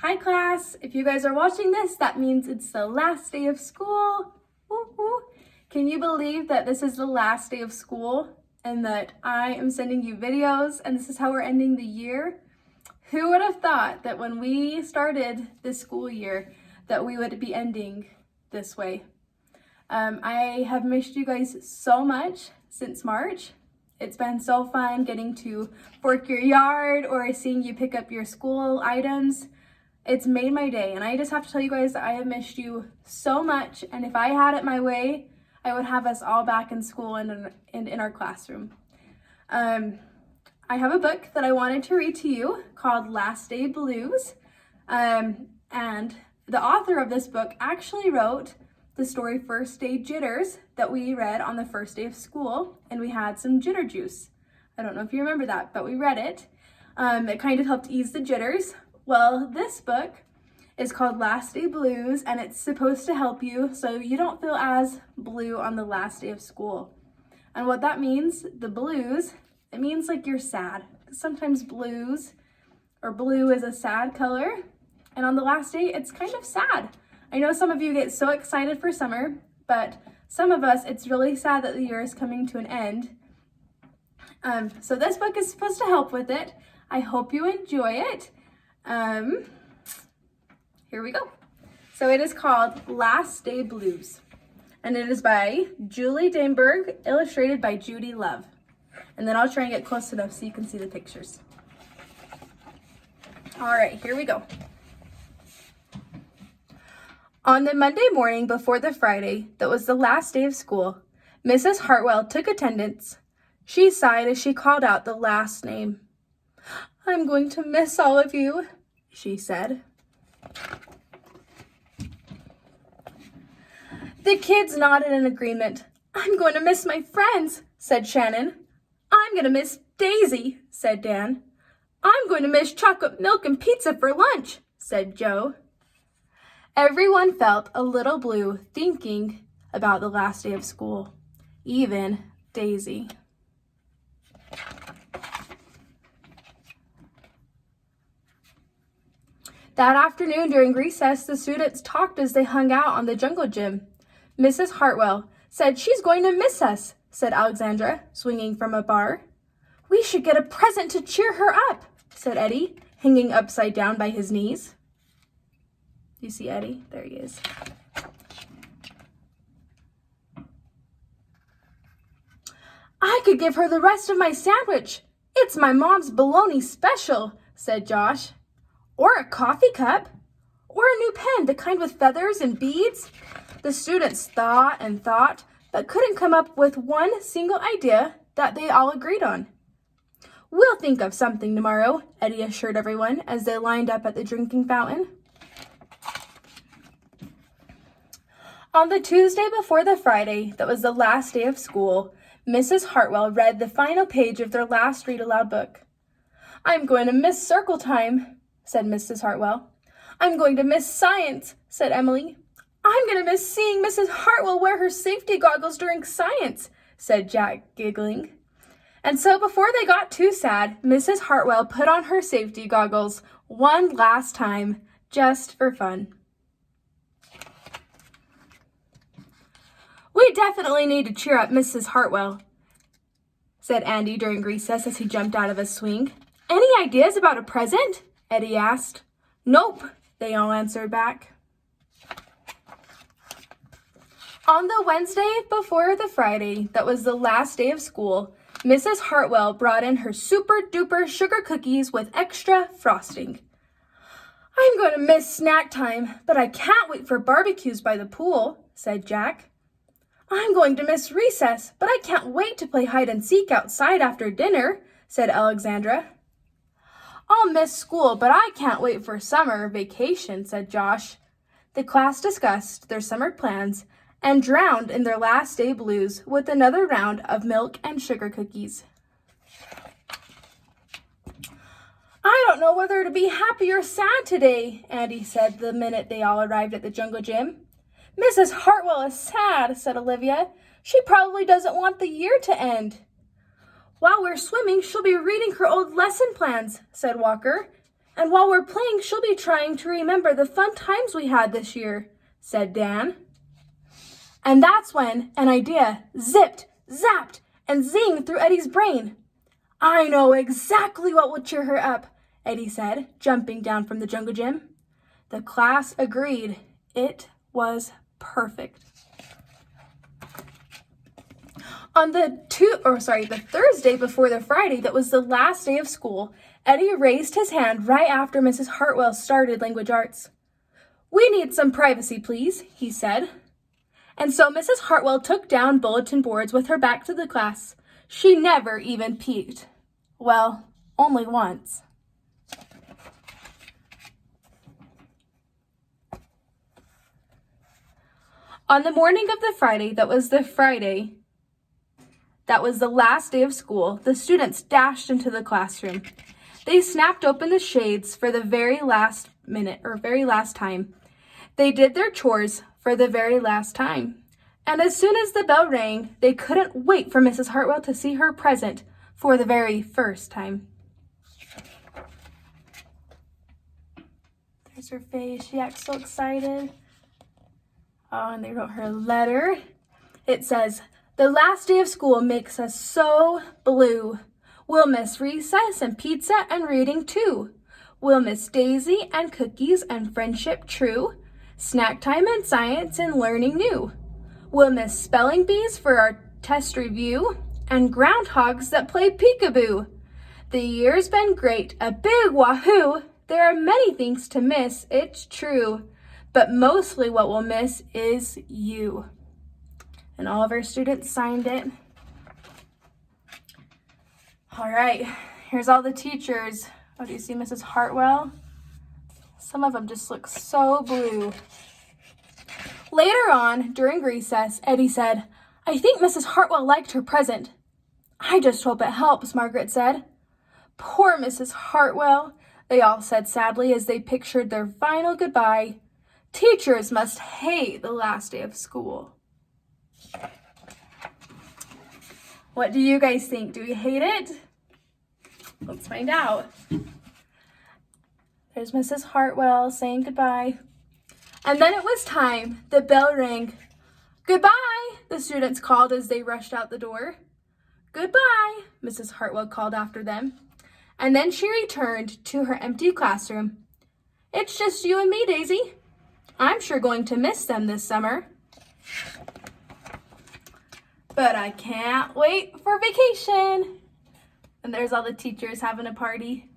Hi class, if you guys are watching this, that means it's the last day of school. Woo woo. Can you believe that this is the last day of school and that I am sending you videos and this is how we're ending the year? Who would have thought that when we started this school year that we would be ending this way? I have missed you guys so much since March. It's been so fun getting to work your yard or seeing you pick up your school items. It's made my day, and I just have to tell you guys that I have missed you so much, and if I had it my way, I would have us all back in school and in our classroom. I have a book that I wanted to read to you called Last Day Blues, and the author of this book actually wrote the story First Day Jitters that we read on the first day of school, and we had some jitter juice. I don't know if you remember that, but we read it. It kind of helped ease the jitters. Well, this book is called Last Day Blues, and it's supposed to help you so you don't feel as blue on the last day of school. And what that means, the blues, it means like you're sad. Sometimes blues or blue is a sad color, and on the last day, it's kind of sad. I know some of you get so excited for summer, but some of us, it's really sad that the year is coming to an end. So this book is supposed to help with it. I hope you enjoy it. Here we go. So it is called Last Day Blues, and it is by Julie Dainberg, illustrated by Judy Love. And then I'll try and get close enough so you can see the pictures. All right, here we go. On the Monday morning before the Friday that was the last day of school, Mrs. Hartwell took attendance. She sighed as she called out the last name. "I'm going to miss all of you," she said. The kids nodded in agreement. "I'm going to miss my friends," said Shannon. "I'm going to miss Daisy," said Dan. "I'm going to miss chocolate milk and pizza for lunch," said Joe. Everyone felt a little blue thinking about the last day of school, even Daisy. That afternoon during recess, the students talked as they hung out on the jungle gym. Mrs. Hartwell said, "She's going to miss us," said Alexandra, swinging from a bar. "We should get a present to cheer her up," said Eddie, hanging upside down by his knees. Do you see Eddie? There he is. "I could give her the rest of my sandwich. It's my mom's bologna special," said Josh. "Or a coffee cup. Or a new pen, the kind with feathers and beads." The students thought and thought, but couldn't come up with one single idea that they all agreed on. "We'll think of something tomorrow," Eddie assured everyone as they lined up at the drinking fountain. On the Tuesday before the Friday that was the last day of school, Mrs. Hartwell read the final page of their last read-aloud book. "I'm going to miss circle time," said Mrs. Hartwell. "I'm going to miss science," said Emily. "I'm going to miss seeing Mrs. Hartwell wear her safety goggles during science," said Jack, giggling. And so before they got too sad, Mrs. Hartwell put on her safety goggles one last time, just for fun. "We definitely need to cheer up Mrs. Hartwell," said Andy during recess as he jumped out of his swing. "Any ideas about a present?" Eddie asked. "Nope," they all answered back. On the Wednesday before the Friday that was the last day of school, Mrs. Hartwell brought in her super-duper sugar cookies with extra frosting. "I'm going to miss snack time, but I can't wait for barbecues by the pool," said Jack. "I'm going to miss recess, but I can't wait to play hide and seek outside after dinner," said Alexandra. "I'll miss school, but I can't wait for summer vacation," said Josh. The class discussed their summer plans and drowned in their last day blues with another round of milk and sugar cookies. "I don't know whether to be happy or sad today," Andy said the minute they all arrived at the jungle gym. "Mrs. Hartwell is sad," said Olivia. "She probably doesn't want the year to end." "While we're swimming, she'll be reading her old lesson plans," said Walker. And while we're playing, she'll be trying to remember the fun times we had this year, said Dan. And that's when an idea zipped, zapped, and zinged through Eddie's brain. I know exactly what will cheer her up, Eddie said, jumping down from the jungle gym. The class agreed. It was perfect. On the Thursday before the Friday that was the last day of school, Eddie raised his hand right after Mrs. Hartwell started language arts. We need some privacy, please, he said. And so Mrs. Hartwell took down bulletin boards with her back to the class. She never even peeked. Well, only once. On the morning of the Friday that was the last day of school, the students dashed into the classroom. They snapped open the shades for the very last time. They did their chores for the very last time. And as soon as the bell rang, they couldn't wait for Mrs. Hartwell to see her present for the very first time. There's her face. She acts so excited. Oh, and they wrote her a letter. It says, the last day of school makes us so blue. We'll miss recess and pizza and reading too. We'll miss Daisy and cookies and friendship true. Snack time and science and learning new. We'll miss spelling bees for our test review and groundhogs that play peekaboo. The year's been great, a big wahoo. There are many things to miss, it's true. But mostly what we'll miss is you. And all of our students signed it. All right, here's all the teachers. Oh, do you see Mrs. Hartwell? Some of them just look so blue. Later on, during recess, Eddie said, I think Mrs. Hartwell liked her present. I just hope it helps, Margaret said. Poor Mrs. Hartwell, they all said sadly as they pictured their final goodbye. Teachers must hate the last day of school. What do you guys think? Do we hate it? Let's find out. There's Mrs. Hartwell saying goodbye. And then it was time. The bell rang. Goodbye, the students called as they rushed out the door. Goodbye, Mrs. Hartwell called after them. And then she returned to her empty classroom. It's just you and me, Daisy. I'm sure going to miss them this summer. But I can't wait for vacation. And there's all the teachers having a party.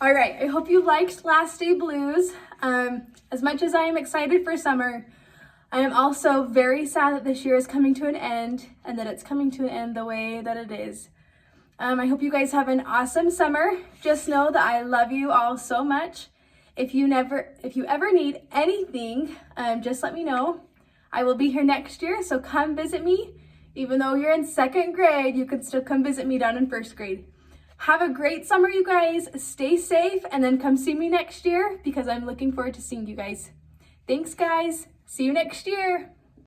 All right, I hope you liked Last Day Blues. As much as I am excited for summer, I am also very sad that this year is coming to an end and that it's coming to an end the way that it is. I hope you guys have an awesome summer. Just know that I love you all so much. If you ever need anything, just let me know. I will be here next year, so come visit me. Even though you're in 2nd grade, you can still come visit me down in 1st grade. Have a great summer, you guys. Stay safe, and then come see me next year because I'm looking forward to seeing you guys. Thanks, guys. See you next year.